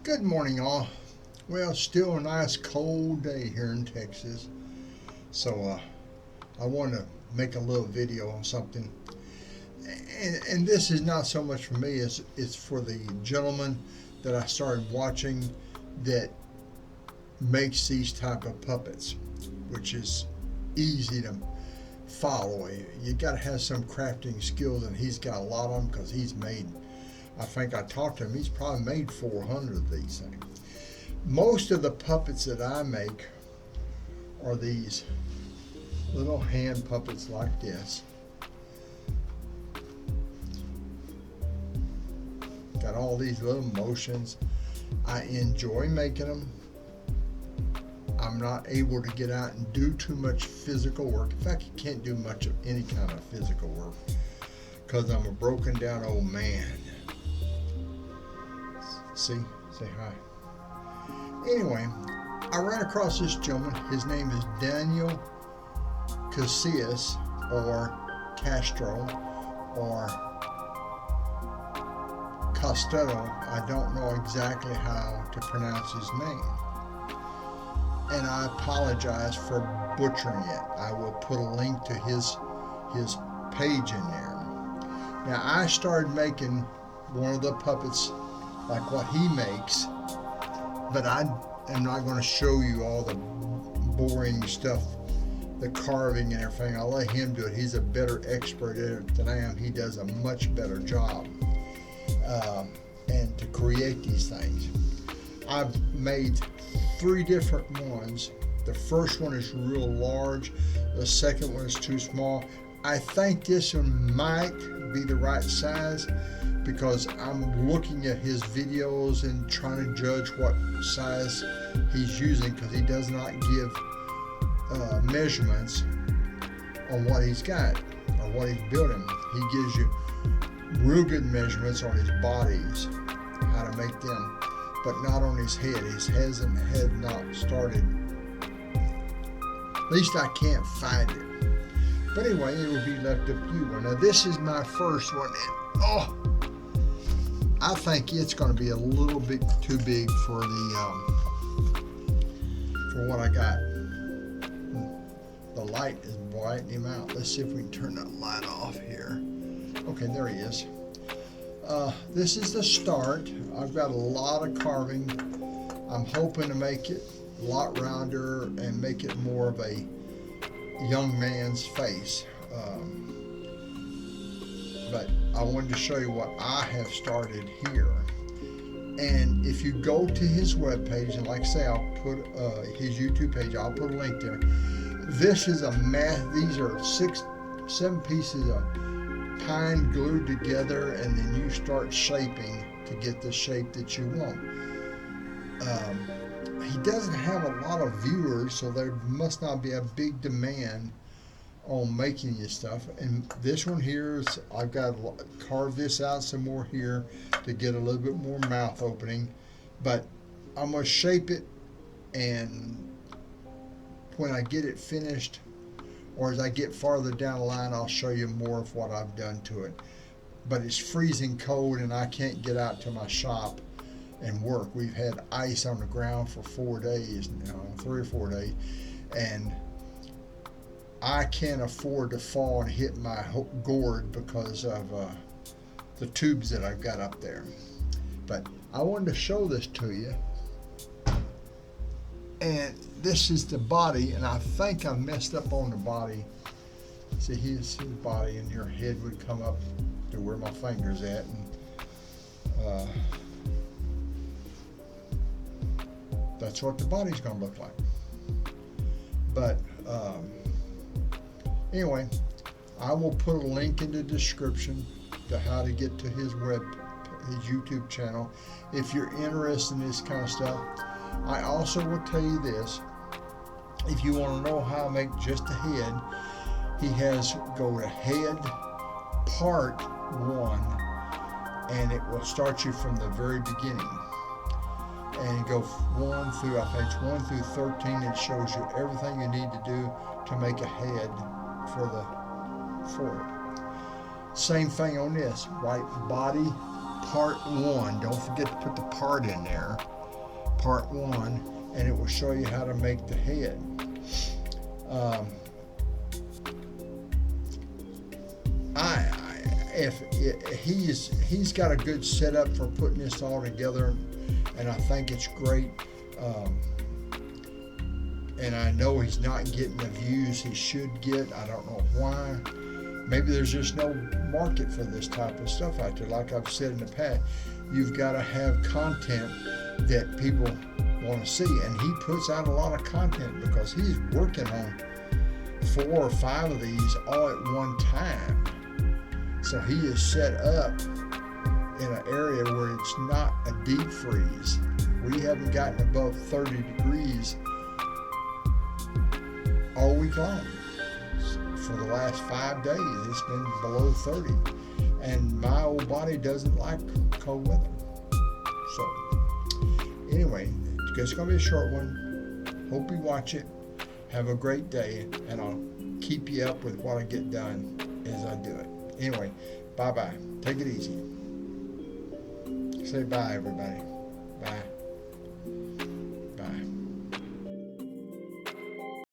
Good morning, all. Well, still a nice cold day here in Texas, so I want to make a little video on something. And this is not so much for me as it's for the gentleman that I started watching that makes these type of puppets, which is easy to follow. You got to have some crafting skills, and he's got a lot of them because he's made. I think I talked to him. He's probably made 400 of these things. Most of the puppets that I make are these little hand puppets like this. Got all these little motions. I enjoy making them. I'm not able to get out and do too much physical work. In fact, you can't do much of any kind of physical work because I'm a broken down old man. See? Say hi. Anyway, I ran across this gentleman. His name is Daniel Casillas or Castro or Costello. I don't know exactly how to pronounce his name. And I apologize for butchering it. I will put a link to his page in there. Now, I started making one of the puppets like what he makes, but I am not going to show you all the boring stuff, the carving and everything. I'll let him do it. He's a better expert at it than I am. He does a much better job. And to create these things, I've made 3 different ones. The first one is real large. The second one is too small. I think this one might be the right size because I'm looking at his videos and trying to judge what size he's using because he does not give measurements on what he's got or what he's building. He gives you real good measurements on his bodies, how to make them, but not on his head. His head not started. At least I can't find it. But anyway, it will be left up to you. Now this is my first one. I think it's going to be a little bit too big for for what I got. The light is brightening him out. Let's see if we can turn that light off here. Okay, there he is. This is the start. I've got a lot of carving. I'm hoping to make it a lot rounder and make it more of a young man's face. But I wanted to show you what I have started here. And if you go to his webpage, and like I say, I'll put his YouTube page, I'll put a link there. This is these are 7 pieces of pine glued together, and then you start shaping to get the shape that you want. He doesn't have a lot of viewers, so there must not be a big demand on making this stuff. And this one here is, I've got to carve this out some more here to get a little bit more mouth opening, but I'm going to shape it, and when I get it finished, or as I get farther down the line, I'll show you more of what I've done to it. But it's freezing cold and I can't get out to my shop and work. We've had ice on the ground for 4 days now, 3 or 4 days, and I can't afford to fall and hit my gourd because of the tubes that I've got up there. But I wanted to show this to you. And this is the body, and I think I messed up on the body. See, his body, and your head would come up to where my finger's at, and that's what the body's going to look like. But anyway, I will put a link in the description to how to get to his YouTube channel if you're interested in this kind of stuff. I also will tell you this, if you want to know how to make just a head, he has go to head part 1, and it will start you from the very beginning. And go 1 through, I think it's 1 through 13. It shows you everything you need to do to make a head for it. Same thing on this, right? Body part 1. Don't forget to put the part in there. part 1, and it will show you how to make the head. He's got a good setup for putting this all together, and I think it's great. And I know he's not getting the views he should get. I don't know why. Maybe there's just no market for this type of stuff out there. Like I've said in the past, you've got to have content that people want to see, and he puts out a lot of content because he's working on 4 or 5 of these all at one time. So he is set up in an area where it's not a deep freeze. We haven't gotten above 30 degrees all week long. For the last 5 days, it's been below 30. And my old body doesn't like cold weather. So, anyway, it's going to be a short one. Hope you watch it. Have a great day, and I'll keep you up with what I get done as I do it. Anyway, bye-bye. Take it easy. Say bye, everybody.